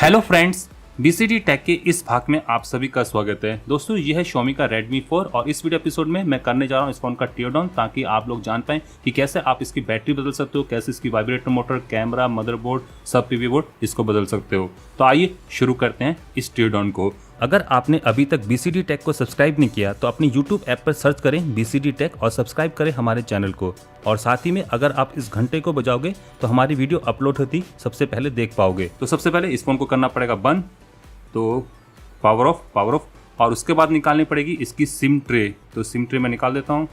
Hello friends, BCD take के इस भाग में आप सभी का स्वागत है। दोस्तों, यह है Xiaomi का Redmi 4 और इस वीडियो एपिसोड में मैं करने जा रहा हूं इस फोन का टीयर डाउन, ताकि आप लोग जान पाएं कि कैसे आप इसकी बैटरी बदल सकते हो, कैसे इसकी वाइब्रेटर मोटर, कैमरा, मदरबोर्ड, सब पीवी बोर्ड इसको बदल सकते हो। तो आइए शुरू करते हैं इस टीयर डाउन को। अगर आपने अभी तक बीसीडी टेक को सब्सक्राइब नहीं किया तो अपनी यूट्यूब ऐप पर सर्च करें बीसीडी टेक और सब्सक्राइब करें हमारे चैनल को। और साथ ही में अगर आप इस घंटे को बजाओगे तो हमारी वीडियो अपलोड होती सबसे पहले देख पाओगे। तो सबसे पहले इस फोन को करना पड़ेगा बंद, तो पावर ऑफ और उसके बाद निकालनी पड़ेगी इसकी सिम ट्रे। तो सिम ट्रे मैं निकाल देता हूँ।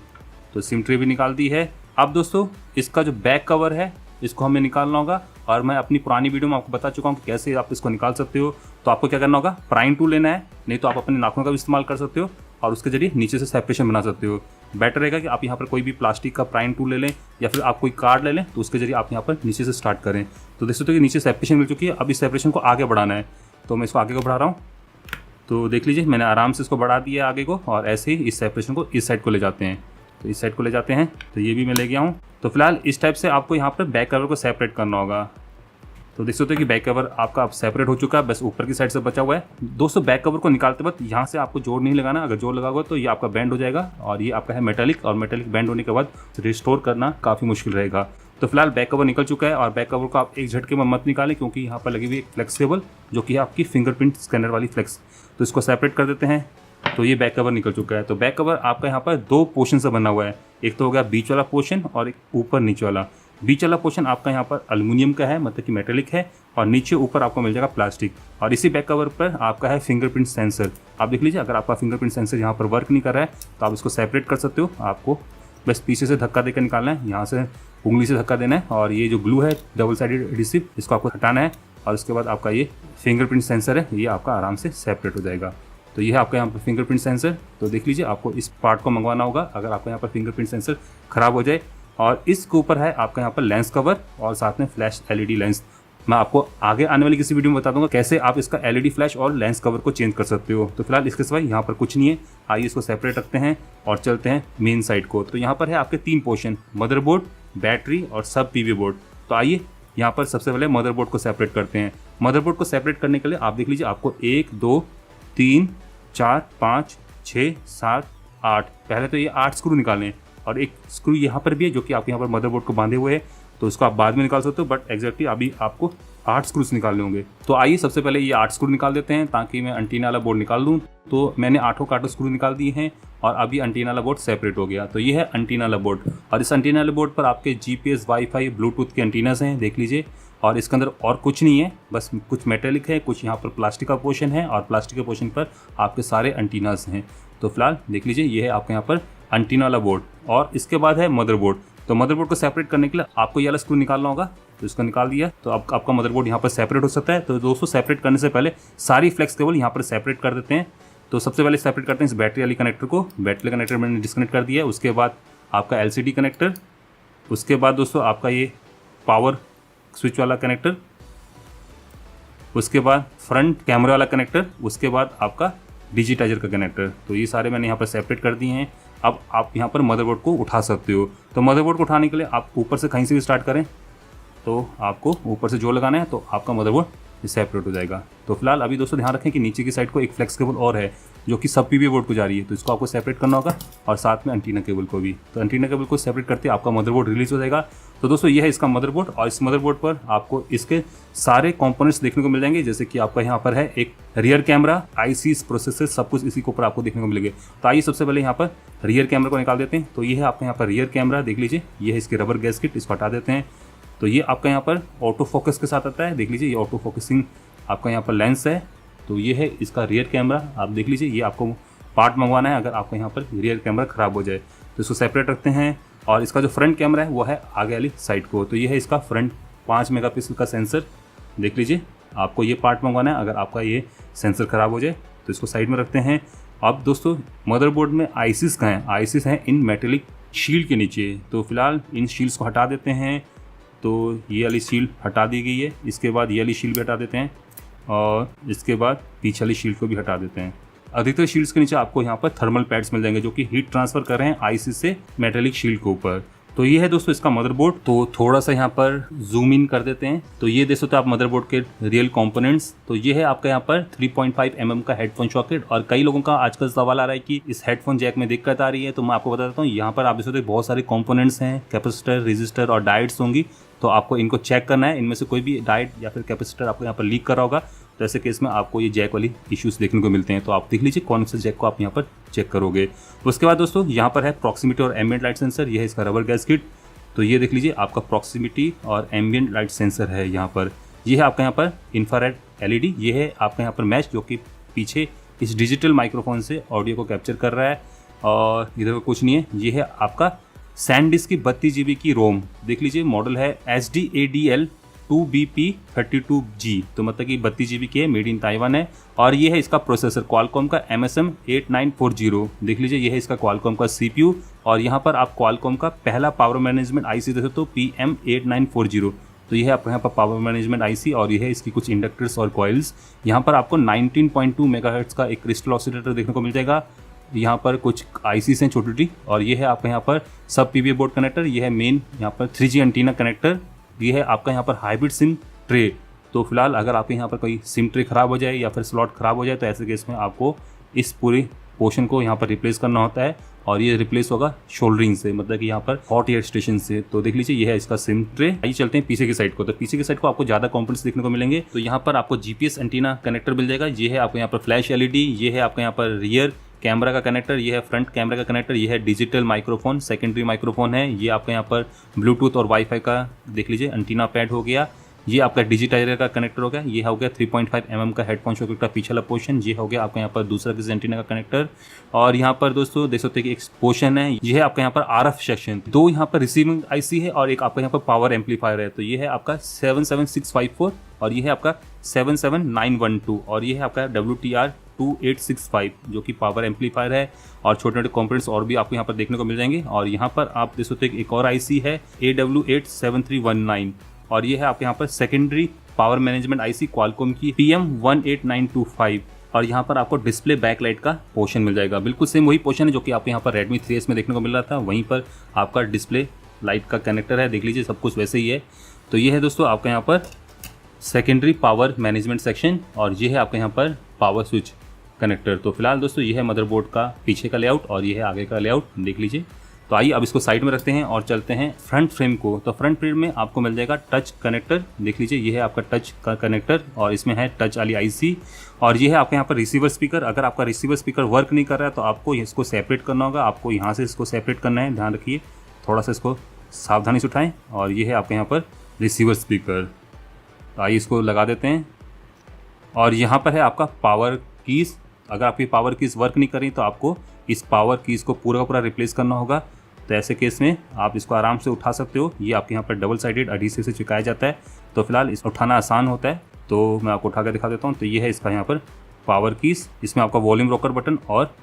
तो सिम ट्रे भी निकाल दी है। अब दोस्तों, इसका जो बैक कवर है इसको हमें निकालना होगा, और मैं अपनी पुरानी वीडियो में आपको बता चुका हूँ कि कैसे आप इसको निकाल सकते हो। तो आपको क्या करना होगा, प्राइम टूल लेना है, नहीं तो आप अपने नाखून का भी इस्तेमाल कर सकते हो और उसके जरिए नीचे से सेपरेशन बना सकते हो। बेटर रहेगा कि आप यहाँ पर कोई भी प्लास्टिक का प्राइम टूल ले लें या फिर आप कोई कार्ड ले लें, तो उसके जरिए आप यहाँ पर नीचे से स्टार्ट करें। तो देख सकते हो कि नीचे सेपरेशन मिल चुकी है। अब इस सेपरेशन को आगे बढ़ाना है, तो मैं इसको आगे को बढ़ा रहा हूँ। तो देख लीजिए, मैंने आराम से इसको बढ़ा दिया आगे को, और ऐसे ही इस सेपरेशन को इस साइड को ले जाते हैं। तो इस साइड को ले जाते हैं, तो ये भी मैं ले गया हूँ। तो फिलहाल इस टाइप से आपको यहाँ पर बैक कवर को सेपरेट करना होगा। तो देख सकते हो कि बैक कवर आपका अब सेपरेट हो चुका है, बस ऊपर की साइड से बचा हुआ है। दोस्तों, बैक कवर को निकालते वक्त यहाँ से आपको जोड़ नहीं लगाना। अगर जोड़ लगाओगे तो ये आपका बैंड हो जाएगा, और ये आपका है मेटालिक, और मेटालिक बैंड होने के बाद रिस्टोर करना काफ़ी मुश्किल रहेगा। तो फिलहाल बैक कवर निकल चुका है, और बैक कवर को आप एक झटके में मत निकालें, क्योंकि यहाँ पर लगी हुई एक फ्लेक्स केबल जो कि है आपकी फिंगरप्रिंट स्कैनर वाली फ्लेक्स। तो इसको सेपरेट कर देते हैं। तो ये बैक कवर निकल चुका है। तो बैक कवर आपका यहाँ पर दो पोर्शन से बना हुआ है, एक तो हो गया बीच वाला पोर्शन और एक ऊपर नीचे वाला। बीच वाला पोर्शन आपका यहाँ पर एल्युमिनियम का है, मतलब कि मेटेलिक है, और नीचे ऊपर आपको मिल जाएगा प्लास्टिक। और इसी बैक कवर पर आपका है फिंगरप्रिंट सेंसर। आप देख लीजिए, अगर आपका फिंगरप्रिंट सेंसर यहाँ पर वर्क नहीं कर रहा है तो आप इसको सेपरेट कर सकते हो। आपको बस पीछे से धक्का देकर निकालना है, यहाँ से उंगली से धक्का देना है, और ये जो ग्लू है डबल साइडेड एडिसिव, इसको आपको हटाना है, और उसके बाद आपका ये फिंगरप्रिंट सेंसर है, ये आपका आराम से सेपरेट हो जाएगा। तो ये है आपका यहाँ पर फिंगरप्रिंट सेंसर। तो देख लीजिए, आपको इस पार्ट को मंगवाना होगा अगर आपका यहाँ पर फिंगरप्रिंट सेंसर खराब हो जाए। और इसके ऊपर है आपका यहाँ पर लेंस कवर और साथ में फ्लैश एलईडी लेंस। मैं आपको आगे आने वाली किसी वीडियो में बता दूंगा कैसे आप इसका एलईडी फ्लैश और लेंस कवर को चेंज कर सकते हो। तो फिलहाल इसके सिवाय यहाँ पर कुछ नहीं है। आइए इसको सेपरेट रखते हैं और चलते हैं मेन साइड को। तो यहाँ पर है आपके तीन पोर्शन, मदरबोर्ड, बैटरी और सब पीवी बोर्ड। तो आइए यहाँ पर सबसे पहले मदरबोर्ड को सेपरेट करते हैं। मदरबोर्ड को सेपरेट करने के लिए आप देख लीजिए, आपको 1 2 3 4 5 6 7 8, पहले तो ये 8 स्क्रू निकालने हैं, और एक स्क्रू यहाँ पर भी है जो कि आप यहाँ पर मदरबोर्ड को बांधे हुए हैं। तो इसको आप बाद में निकाल सकते हो, बट एग्जैक्टली अभी आपको 8 स्क्रूज निकालने होंगे। तो आइए सबसे पहले ये 8 स्क्रू निकाल देते हैं, ताकि मैं एंटीना वाला बोर्ड निकाल दूँ। तो मैंने 8 स्क्रू निकाल दिए हैं, और अभी एंटीना वाला बोर्ड सेपरेट हो गया। तो ये है एंटीना वाला बोर्ड, और इस एंटीना वाले बोर्ड पर आपके जीपीएस, वाईफाई, ब्लूटूथ के एंटीनास हैं, देख लीजिए। और इसके अंदर और कुछ नहीं है, बस कुछ मेटेलिक है, कुछ यहाँ पर प्लास्टिक का पोर्शन है, और प्लास्टिक के पोर्शन पर आपके सारे एंटीनास हैं। तो फिलहाल देख लीजिए, ये है आपके यहाँ पर एंटीना वाला बोर्ड, और इसके बाद है मदरबोर्ड। तो मदरबोर्ड को सेपरेट करने के लिए आपको ये वाला स्क्रू निकालना होगा। तो इसको निकाल दिया, तो अब आपका मदरबोर्ड यहाँ पर सेपरेट हो सकता है। तो दोस्तों, सेपरेट करने से पहले सारी फ्लेक्स केबल यहाँ पर सेपरेट कर देते हैं। तो सबसे पहले सेपरेट करते हैं इस बैटरी वाली कनेक्टर को। बैटरी कनेक्टर मैंने डिस्कनेक्ट कर दिया है। उसके बाद आपका एलसीडी कनेक्टर, उसके बाद दोस्तों आपका ये पावर स्विच वाला कनेक्टर, उसके बाद फ्रंट कैमरा वाला कनेक्टर, उसके बाद आपका डिजिटाइजर का कनेक्टर। तो ये सारे मैंने यहाँ पर सेपरेट कर दिए हैं। अब आप यहाँ पर मदरबोर्ड को उठा सकते हो। तो मदरबोर्ड को उठाने के लिए आप ऊपर से कहीं से भी स्टार्ट करें, तो आपको ऊपर से जोड़ लगाना है, तो आपका मदरबोर्ड सेपरेट हो जाएगा। तो फिलहाल अभी दोस्तों ध्यान रखें कि नीचे की साइड को एक फ्लेक्स केबल और है जो कि सब पीवी बोर्ड को जा रही है, तो इसको आपको सेपरेट करना होगा, और साथ में एंटीना केबल को भी। तो एंटीना केबल को सेपरेट करते आपका मदरबोर्ड रिलीज हो जाएगा। तो दोस्तों, ये है इसका मदरबोर्ड, और इस मदरबोर्ड पर आपको इसके सारे कंपोनेंट्स देखने को मिल जाएंगे। जैसे कि आपका यहाँ पर है एक रियर कैमरा, आईसीस, प्रोसेसर, सब कुछ इसी के ऊपर आपको देखने को मिलेंगे। तो आइए सबसे पहले यहाँ पर रियर कैमरा को निकाल देते हैं। तो ये है आपका यहाँ पर रियर कैमरा, देख लीजिए, ये है इसके रबर गैस्केट, इसको हटा देते हैं। तो ये आपका यहाँ पर ऑटो फोकस के साथ आता है, देख लीजिए, ये ऑटो फोकसिंग आपका यहाँ पर लेंस है। तो ये है इसका रियर कैमरा, आप देख लीजिए, ये आपको पार्ट मंगवाना है अगर आपको यहाँ पर रियर कैमरा ख़राब हो जाए। तो इसको सेपरेट रखते हैं। और इसका जो फ्रंट कैमरा है वो है आगे वाली साइड को। तो ये है इसका फ्रंट 5 मेगापिक्सल का सेंसर, देख लीजिए, आपको ये पार्ट मंगवाना है अगर आपका ये सेंसर ख़राब हो जाए। तो इसको साइड में रखते हैं। अब दोस्तों, मदरबोर्ड में आईसीस कहाँ हैं? आईसीस हैं इन मेटेलिक शील्ड के नीचे। तो फिलहाल इन शील्ड्स को हटा देते हैं। तो ये वाली शील्ड हटा दी गई है। इसके बाद ये वाली शील्ड भी हटा देते हैं, और इसके बाद पीछे वाली शील्ड को भी हटा देते हैं। अधिकतर शील्ड्स के नीचे आपको यहाँ पर थर्मल पैड्स मिल जाएंगे जो कि हीट ट्रांसफ़र कर रहे हैं आईसी से मेटेलिक शील्ड के ऊपर। तो ये है दोस्तों इसका मदरबोर्ड। तो थोड़ा सा यहाँ पर जूम इन कर देते हैं। तो ये देख सकते हो आप मदरबोर्ड के रियल कंपोनेंट्स। तो ये है आपका यहाँ पर 3.5 mm का हेडफोन सॉकेट। और कई लोगों का आजकल सवाल आ रहा है कि इस हेडफोन जैक में दिक्कत आ रही है, तो मैं आपको बता देता हूँ यहाँ पर आप देख सकते हो बहुत सारे कंपोनेंट्स हैं, कैपेसिटर, रेजिस्टर और डायोड्स होंगी। तो आपको इनको चेक करना है, इनमें से कोई भी डायोड या फिर कैपेसिटर आपको यहाँ पर लीक कर रहा होगा तो ऐसे केस में आपको ये जैक वाली इश्यूज देखने को मिलते हैं। तो आप देख लीजिए कौन से जैक को आप यहाँ पर चेक करोगे। उसके बाद दोस्तों यहाँ पर है प्रॉक्सिमिटी और एम्बिएंट लाइट सेंसर। यह है इसका रबर गैस्केट। तो ये देख लीजिए आपका प्रॉक्सिमिटी और एम्बिएंट लाइट सेंसर है यहाँ पर। ये है आपका यहाँ पर इंफ्रारेड LED। ये है आपका यहाँ पर मैच जो कि पीछे इस डिजिटल माइक्रोफोन से ऑडियो को कैप्चर कर रहा है। और इधर कुछ नहीं है। ये है आपका सैनडिस्क की 32 GB की रोम। देख लीजिए मॉडल है SDADL 2BP32G। तो मतलब कि 32 GB की है, मेड इन ताइवान है। और ये है इसका प्रोसेसर क्वालकॉम का MSM 8940। देख लीजिए ये है इसका क्वालकॉम का CPU। और यहाँ पर आप क्वालकॉम का पहला पावर मैनेजमेंट IC देख सकते हो PM8940। तो ये है आपको यहाँ पर पावर मैनेजमेंट IC। और ये है इसकी कुछ इंडक्टर्स और कॉइल्स। यहाँ पर आपको 19.2 मेगाहर्ट्ज का एक क्रिस्टल ऑसिलेटर देखने को मिल जाएगा। यहाँ पर कुछ ICs हैं छोटी छोटी। और ये है आपका यहाँ पर सब PBA बोर्ड कनेक्टर। ये है मेन यहाँ पर 3G एंटीना कनेक्टर। ये है आपका यहाँ पर हाइब्रिड सिम ट्रे। तो फिलहाल अगर आपके यहाँ पर कोई सिम ट्रे खराब हो जाए या फिर स्लॉट खराब हो जाए तो ऐसे केस में आपको इस पूरे पोर्शन को यहाँ पर रिप्लेस करना होता है। और ये रिप्लेस होगा शोल्डरिंग से, मतलब कि यहाँ पर हॉट एयर स्टेशन से। तो देख लीजिए ये है इसका सिम ट्रे। आइए चलते हैं पीछे की साइड को। तो पीछे की साइड को आपको ज़्यादा कंपोनेंट्स देखने को मिलेंगे। तो यहाँ पर आपको GPS एंटीना कनेक्टर मिल जाएगा। ये है आपको यहाँ पर फ्लैश LED। ये है आपका यहाँ पर रियर कैमरा का कनेक्टर। ये है फ्रंट कैमरा का कनेक्टर। ये है डिजिटल माइक्रोफोन, सेकेंडरी माइक्रोफोन है। ये आपका यहाँ पर ब्लूटूथ और वाईफाई का देख लीजिए एंटीना पैड हो गया। ये आपका डिजिटाइजर का कनेक्टर हो गया। ये हो गया 3.5 mm का हेडफोन सॉकेट का पिछला पोर्शन। ये हो गया आपका यहाँ पर दूसरा किसी एंटीना का कनेक्टर। और यहाँ पर दोस्तों देख सकते हैं कि एक पोर्शन है। ये है आपका यहाँ पर RF सेक्शन। दो यहाँ पर रिसीविंग IC है और एक आपका यहाँ पर पावर एम्पलीफायर है। तो ये है आपका 77654 और ये है आपका 77912 और ये है आपका WTR 2865 जो कि पावर एम्पलीफायर है। और छोटे छोटे कंपोनेंट्स और भी आपको यहाँ पर देखने को मिल जाएंगे। और यहाँ पर आप देख सकते हैं एक और IC है AW87319 और ये है आपके यहाँ पर secondary power management IC Qualcomm की PM18925। और यहाँ पर आपको डिस्प्ले बैकलाइट का पोर्शन मिल जाएगा। बिल्कुल सेम वही पोर्शन है जो कि आपको यहाँ पर Redmi 3S में देखने को मिल रहा था। वहीं पर आपका डिस्प्ले लाइट का कनेक्टर है। देख लीजिए सब कुछ वैसे ही है। तो ये है दोस्तों आपका यहाँ पर सेकेंडरी पावर मैनेजमेंट सेक्शन और ये है आपके यहाँ पर पावर स्विच कनेक्टर। तो फिलहाल दोस्तों ये है मदरबोर्ड का पीछे का लेआउट और ये है आगे का लेआउट, देख लीजिए। तो आइए अब इसको साइड में रखते हैं और चलते हैं फ्रंट फ्रेम को। तो फ्रंट फ्रेम में आपको मिल जाएगा टच कनेक्टर। देख लीजिए ये है आपका टच का कनेक्टर और इसमें है टच वाली IC। और ये है आपके यहाँ पर रिसीवर स्पीकर। अगर आपका रिसीवर स्पीकर वर्क नहीं कर रहा है तो आपको इसको सेपरेट करना होगा। आपको यहाँ से इसको सेपरेट करना है, ध्यान रखिए, थोड़ा सा इसको सावधानी से उठाएँ। और ये है आपके यहाँ पर रिसीवर स्पीकर। तो आइए इसको लगा देते हैं। और यहाँ पर है आपका पावर कीज़। अगर आपकी पावर कीज़ वर्क नहीं करें तो आपको इस पावर कीज़ को पूरा का पूरा रिप्लेस करना होगा। तो ऐसे केस में आप इसको आराम से उठा सकते हो। ये आपके यहाँ पर डबल साइडेड एडहेसिव से चिपकाया जाता है। तो फिलहाल इस उठाना आसान होता है। तो मैं आपको उठा कर दिखा देता हूँ। तो ये है इसका यहाँ पर पावर कीज़। इसमें आपका वॉल्यूम रॉकर बटन और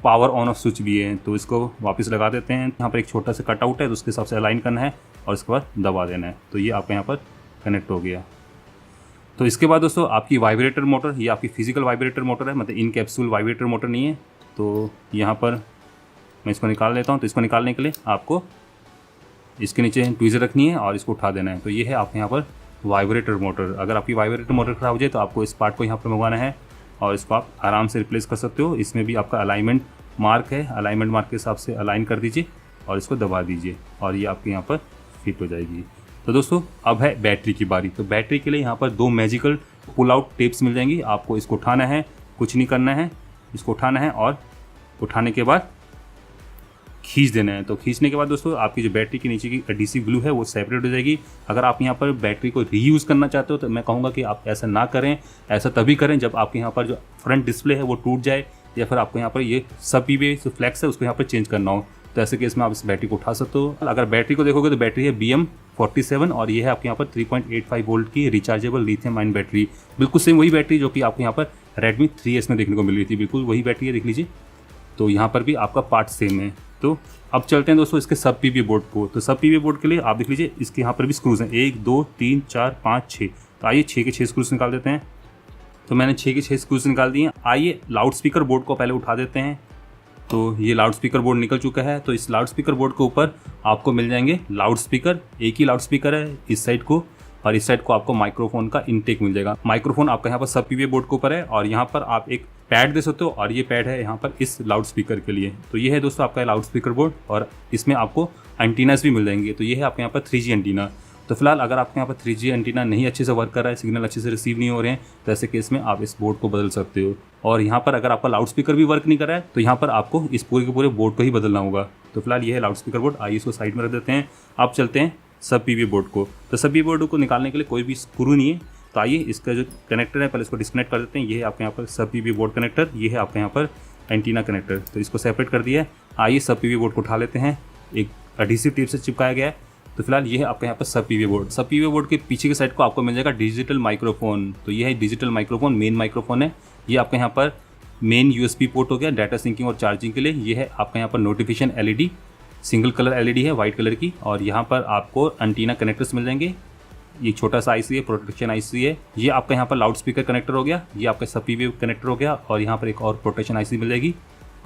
पावर ऑन ऑफ स्विच भी है। तो इसको वापस लगा देते हैं। यहाँ पर एक छोटा सा कटआउट है तो उसके हिसाब से अलाइन करना है और उसके बाद दबा देना है। तो ये आपके यहाँ पर कनेक्ट हो गया। तो इसके बाद दोस्तों आपकी वाइब्रेटर मोटर, ये आपकी फिजिकल वाइब्रेटर मोटर है, मतलब इन कैप्सूल वाइब्रेटर मोटर नहीं है। तो यहाँ पर मैं इसको निकाल लेता हूँ। तो इसको निकालने के लिए आपको इसके नीचे ट्वीज़र रखनी है और इसको उठा देना है। तो ये है आपके यहाँ पर वाइब्रेटर मोटर। अगर आपकी वाइब्रेटर मोटर खराब हो जाए तो आपको इस पार्ट को यहाँ पर मंगवाना है और इसको आप आराम से रिप्लेस कर सकते हो। इसमें भी आपका अलाइनमेंट मार्क है, अलाइनमेंट मार्क के हिसाब से अलाइन कर दीजिए और इसको दबा दीजिए और ये आपके यहाँ पर फिट हो जाएगी। तो दोस्तों अब है बैटरी की बारी। तो बैटरी के लिए यहाँ पर दो मैजिकल पुल आउट टेप्स मिल जाएंगी। आपको इसको उठाना है, कुछ नहीं करना है, इसको उठाना है और उठाने के बाद खींच देना है। तो खींचने के बाद दोस्तों आपकी जो बैटरी के नीचे की एडहेसिव ग्लू है वो सेपरेट हो जाएगी। अगर आप यहाँ पर बैटरी को रीयूज़ करना चाहते हो तो मैं कहूँगा कि आप ऐसा ना करें। ऐसा तभी करें जब आपके यहाँ पर जो फ्रंट डिस्प्ले है वो टूट जाए या फिर आपको यहाँ पर ये सब PBA जो फ्लैक्स है उसको यहाँ पर चेंज करना हो। तो ऐसे केस में आप इस बैटरी को उठा सकते हो। अगर बैटरी को देखोगे तो बैटरी है BM47 और ये है आपके यहाँ पर 3.85 वोल्ट की रिचार्जेबल लिथियम आयन बैटरी। बिल्कुल सेम वही बैटरी जो कि आपको यहाँ पर Redmi 3S में देखने को मिल रही थी, बिल्कुल वही बैटरी है, देख लीजिए। तो यहाँ पर भी आपका पार्ट सेम है। तो अब चलते हैं दोस्तों इसके सब PBA बोर्ड को। तो सब PBA बोर्ड के लिए आप देख लीजिए इसके यहाँ पर भी स्क्रूज हैं, 1 2 3 4 5 6। तो आइए 6 के 6 स्क्रूज निकाल देते हैं। तो मैंने 6 के 6 स्क्रूज निकाल दिए। आइए लाउड स्पीकर बोर्ड को पहले उठा देते हैं तो ये लाउड स्पीकर बोर्ड निकल चुका है। तो इस लाउड स्पीकर बोर्ड के ऊपर आपको मिल जाएंगे लाउड स्पीकर, एक ही लाउड स्पीकर है इस साइड को, और इस साइड को आपको माइक्रोफोन का इनटेक मिल जाएगा। माइक्रोफोन आपका यहाँ पर सब पीवीए बोर्ड के ऊपर है, और यहाँ पर आप एक पैड दे सकते हो, और ये पैड है यहाँ पर इस लाउड स्पीकर के लिए। तो ये है दोस्तों आपका लाउड स्पीकर बोर्ड, और इसमें आपको एंटीनास भी मिल जाएंगे। तो ये है आपके यहाँ पर 3G एंटीना। तो फिलहाल अगर आपके यहाँ पर 3G एंटीना नहीं अच्छे से वर्क कर रहा है, सिग्नल अच्छे से रिसीव नहीं हो रहे हैं, तो ऐसे केस में आप इस बोर्ड को बदल सकते हो। और यहाँ पर अगर आपका लाउड स्पीकर भी वर्क नहीं कर रहा है, तो यहाँ पर आपको इस पूरे के पूरे बोर्ड को ही बदलना होगा। तो फिलहाल ये है लाउड स्पीकर बोर्ड। आइए इसको साइड में रख देते हैं। अब चलते हैं सब पीवीए बोर्ड को। तो सब पीवीए बोर्ड को निकालने के लिए कोई भी स्क्रू नहीं है। तो आइए इसका जो कनेक्टर है पहले इसको डिस्कनेक्ट कर देते हैं। ये है आपके यहाँ पर सब पीवीए बोर्ड कनेक्टर, ये है आपके यहाँ पर एंटीना कनेक्टर। तो इसको सेपरेट कर दिया है। आइए सब पीवीए बोर्ड को उठा लेते हैं, एक एडहेसिव टेप से चिपकाया गया है। तो फिलहाल ये है आपके यहाँ पर सब पीवीए बोर्ड। सब पीवीए बोर्ड के पीछे की साइड को आपको मिल जाएगा डिजिटल माइक्रोफोन। तो ये है डिजिटल माइक्रोफोन, मेन माइक्रोफोन है। ये आपके यहाँ पर मेन USB पोर्ट हो गया डाटा सिंकिंग और चार्जिंग के लिए। ये है आपके यहाँ पर notification LED, single colour LED है वाइट कलर की, और यहाँ पर आपको एंटीना कनेक्टर्स मिल जाएंगे। ये छोटा सा IC है, प्रोटेक्शन IC है। ये आपका यहाँ पर लाउड स्पीकर कनेक्टर हो गया, ये आपका सब पीवीए कनेक्टर हो गया, और यहाँ पर एक और प्रोटेक्शन IC मिल जाएगी,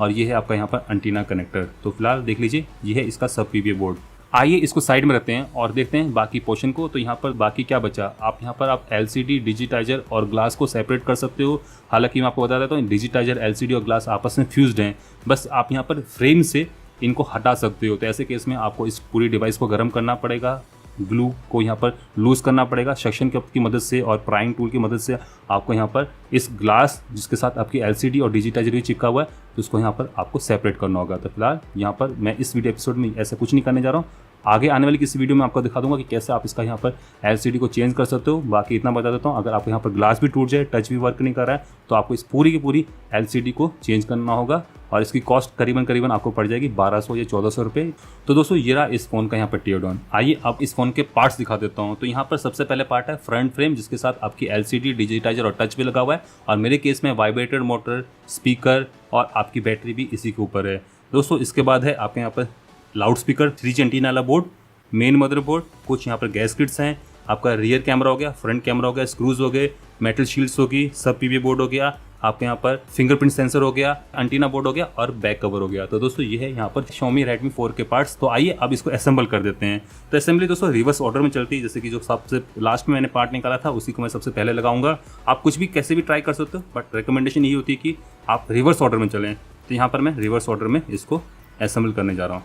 और ये है आपका यहाँ पर एंटीना कनेक्टर। तो फिलहाल देख लीजिए ये है इसका सब पीवीए बोर्ड। आइए इसको साइड में रखते हैं और देखते हैं बाकी पोर्शन को। तो यहाँ पर बाकी क्या बचा, आप यहाँ पर आप LCD, डिजिटाइजर और ग्लास को सेपरेट कर सकते हो। हालांकि मैं आपको बता देता हूँ डिजिटाइजर, LCD और ग्लास आपस में फ्यूज्ड हैं, बस आप यहाँ पर फ्रेम से इनको हटा सकते हो। तो ऐसे केस में आपको इस पूरी डिवाइस को गर्म करना पड़ेगा, ग्लू को यहाँ पर लूज़ करना पड़ेगा सक्शन कप की मदद से और प्राइंग टूल की मदद से। आपको यहाँ पर इस ग्लास जिसके साथ आपकी LCD और डिजिटाइजर भी चिपका हुआ है, तो उसको यहाँ पर आपको सेपरेट करना होगा। तो फिलहाल यहाँ पर मैं इस वीडियो एपिसोड में ऐसा कुछ नहीं करने जा रहा हूँ। आगे आने वाली किसी वीडियो में आपको दिखा दूंगा कि कैसे आप इसका यहाँ पर LCD को चेंज कर सकते हो। बाकी इतना बता देता हूँ, अगर आपको यहाँ पर ग्लास भी टूट जाए, टच भी वर्क नहीं कर रहा है, तो आपको इस पूरी की पूरी LCD को चेंज करना होगा, और इसकी कॉस्ट करीबन आपको पड़ जाएगी 1200 या 1400 रुपये। तो दोस्तों ये रहा इस फ़ोन का यहाँ पर टीयरडाउन। आइए अब इस फ़ोन के पार्ट्स दिखा देता हूँ। तो यहाँ पर सबसे पहले पार्ट है फ्रंट फ्रेम, जिसके साथ आपकी LCD, डिजिटाइजर और टच भी लगा हुआ है, और मेरे केस में वाइब्रेटर मोटर, स्पीकर और आपकी बैटरी भी इसी के ऊपर है। दोस्तों इसके बाद है आपके यहाँ पर लाउड स्पीकर, 3G एंटीना वाला बोर्ड, मेन मदरबोर्ड, कुछ यहाँ पर गैस किट्स हैं, आपका रियर कैमरा हो गया, फ्रंट कैमरा हो गया, स्क्रूज हो गए, मेटल शील्ड्स होगी, सब पीवीए बोर्ड हो गया, आपके यहाँ पर फिंगरप्रिंट सेंसर हो गया, एंटीना बोर्ड हो गया और बैक कवर हो गया। तो दोस्तों ये है यहाँ पर Xiaomi Redmi 4 के पार्ट्स। तो आइए अब इसको असेंबल कर देते हैं। तो असेंबली दोस्तों रिवर्स ऑर्डर में चलती है, जैसे कि जो सबसे लास्ट में मैंने पार्ट निकाला था उसी को मैं सबसे पहले लगाऊंगा। आप कुछ भी कैसे भी ट्राई कर सकते हो, बट रिकमेंडेशन यही होती है कि आप रिवर्स ऑर्डर में चलें। तो यहाँ पर मैं रिवर्स ऑर्डर में इसको असेंबल करने जा रहा हूँ।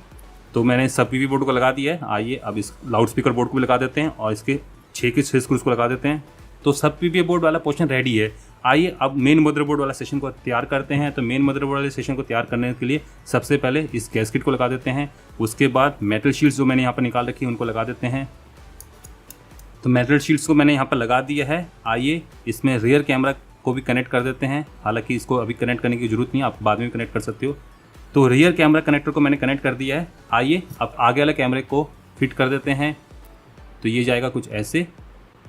तो मैंने सब पीवीए बोर्ड को लगा दिया है। आइए अब इस लाउड स्पीकर बोर्ड को भी लगा देते हैं, और इसके 6 के 6 स्क्रूज को लगा देते हैं। तो सब पीवीए बोर्ड वाला पोर्शन रेडी है। आइए अब मेन मदरबोर्ड वाला सेशन को तैयार करते हैं। तो मेन मदरबोर्ड वाले सेशन को तैयार करने के लिए सबसे पहले इस गैसकिट को लगा देते हैं। उसके बाद मेटल शील्ड्स जो मैंने यहाँ पर निकाल रखी है उनको लगा देते हैं। तो मेटल शील्ड्स को मैंने यहाँ पर लगा दिया है। आइए इसमें रियर कैमरा को भी कनेक्ट कर देते हैं। हालांकि इसको अभी कनेक्ट करने की जरूरत नहीं है, आप बाद में भी कनेक्ट कर सकते हो। तो रियर कैमरा कनेक्टर को मैंने कनेक्ट कर दिया है। आइए अब आगे वाले कैमरे को फिट कर देते हैं। तो ये जाएगा कुछ ऐसे,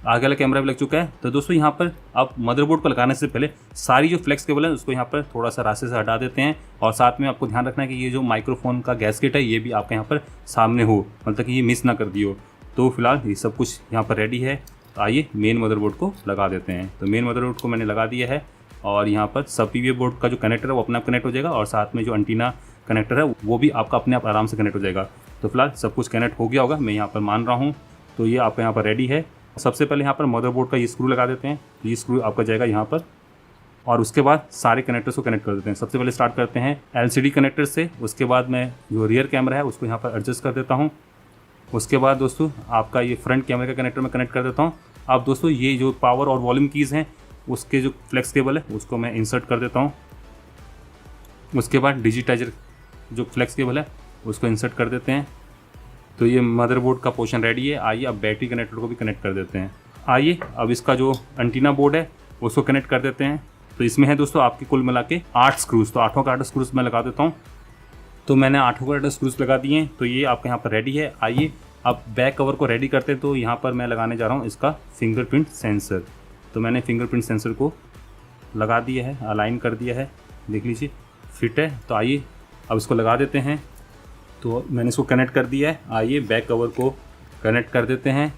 आगे वाला कैमरा भी लग चुका है। तो दोस्तों यहाँ पर अब मदरबोर्ड को लगाने से पहले सारी जो फ्लेक्स केबल है उसको यहाँ पर थोड़ा सा रास्ते से हटा देते हैं, और साथ में आपको ध्यान रखना है कि ये जो माइक्रोफोन का गैसकेट है ये भी आपके यहाँ पर सामने हो, मतलब कि ये मिस ना कर दियो। तो फिलहाल ये सब कुछ यहाँ पर रेडी है। तो आइए मेन मदरबोर्ड को लगा देते हैं। तो मेन मदरबोर्ड को मैंने लगा दिया है, और यहाँ पर सब पीवीए बोर्ड का जो कनेक्टर है वो अपने आप कनेक्ट हो जाएगा, और साथ में जो एंटीना कनेक्टर है वो भी आपका अपने आप आराम से कनेक्ट हो जाएगा। तो फिलहाल सब कुछ कनेक्ट हो गया होगा, मैं यहाँ पर मान रहा हूँ। तो ये आपका यहाँ पर रेडी है। सबसे पहले यहाँ पर मदरबोर्ड का ये स्क्रू लगा देते हैं। ये स्क्रू आपका जाएगा यहाँ पर, और उसके बाद सारे कनेक्टर्स को कनेक्ट कर देते हैं। सबसे पहले स्टार्ट करते हैं LCD कनेक्टर से। उसके बाद मैं जो रियर कैमरा है उसको यहाँ पर एडजस्ट कर देता हूँ। उसके बाद दोस्तों आपका ये फ्रंट कैमरे का कनेक्टर मैं कनेक्ट कर देता हूँ। अब दोस्तों ये जो पावर और वॉल्यूम कीज़ हैं उसके जो फ्लेक्स केबल है उसको मैं इंसर्ट कर देता हूँ। उसके बाद डिजिटाइजर जो फ्लेक्स केबल है उसको इंसर्ट कर देते हैं। तो ये मदरबोर्ड का पोर्शन रेडी है। आइए अब बैटरी कनेक्टर को भी कनेक्ट कर देते हैं। आइए अब इसका जो एंटीना बोर्ड है उसको कनेक्ट कर देते हैं। तो इसमें है दोस्तों आपकी कुल मिला के 8 स्क्रूज। तो 8 का 8 स्क्रूज मैं लगा देता हूँ। तो मैंने 8 का 8 स्क्रूज लगा दिए हैं। तो ये आपके यहाँ पर रेडी है। आइए अब बैक कवर को रेडी करते हैं। तो यहाँ पर मैं लगाने जा रहा हूँ इसका फिंगरप्रिंट सेंसर। तो मैंने फिंगरप्रिंट सेंसर को लगा दिया है, अलाइन कर दिया है, देख लीजिए फिट है। तो आइए अब इसको लगा देते हैं। तो मैंने इसको कनेक्ट कर दिया है। आइए बैक कवर को कनेक्ट कर देते हैं।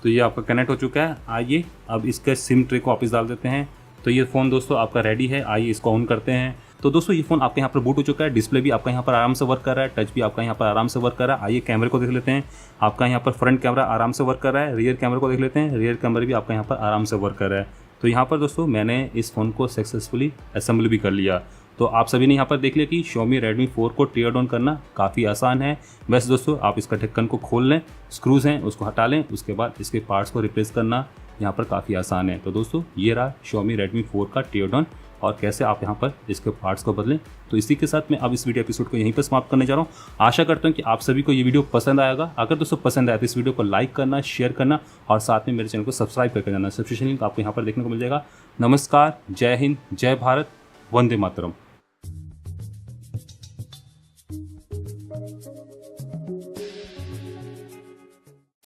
तो ये आपका कनेक्ट हो चुका है। आइए अब इसके सिम ट्रे को वापस डाल देते हैं। तो ये फ़ोन दोस्तों आपका रेडी है। आइए इसको ऑन करते हैं। तो दोस्तों ये फ़ोन आपके यहाँ पर बूट हो चुका है, डिस्प्ले भी आपका यहाँ पर आराम से वर्क कर रहा है, टच भी आपका यहाँ पर आराम से वर्क कर रहा है। आइए कैमरे को देख लेते हैं। आपका यहाँ पर फ्रंट कैमरा आराम से वर्क कर रहा है, रियर कैमरे को देख लेते हैं, रियर कैमरा भी आपका यहाँ पर आराम से वर्क कर रहा है। तो यहाँ पर दोस्तों मैंने इस फ़ोन को सक्सेसफुली असेंबल भी कर लिया। तो आप सभी ने यहाँ पर देख लिया कि Xiaomi Redmi 4 को टीयर डाउन करना काफ़ी आसान है। बस दोस्तों आप इसका ढक्कन को खोल लें, स्क्रूज हैं उसको हटा लें, उसके बाद इसके पार्ट्स को रिप्लेस करना यहाँ पर काफ़ी आसान है। तो दोस्तों ये रहा Xiaomi Redmi 4 का टीयर डाउन और कैसे आप यहाँ पर इसके पार्ट्स को बदलें। तो इसी के साथ मैं अब इस वीडियो एपिसोड को यहीं पर समाप्त करने जा रहा हूँ। आशा करता हूँ कि आप सभी को ये वीडियो पसंद आएगा। अगर दोस्तों पसंद आया तो इस वीडियो को लाइक करना, शेयर करना और साथ में मेरे चैनल को सब्सक्राइब करके जाना। सब्सक्रिप्शन लिंक आपको यहाँ पर देखने को मिल जाएगा। नमस्कार, जय हिंद, जय भारत, वंदे मातरम।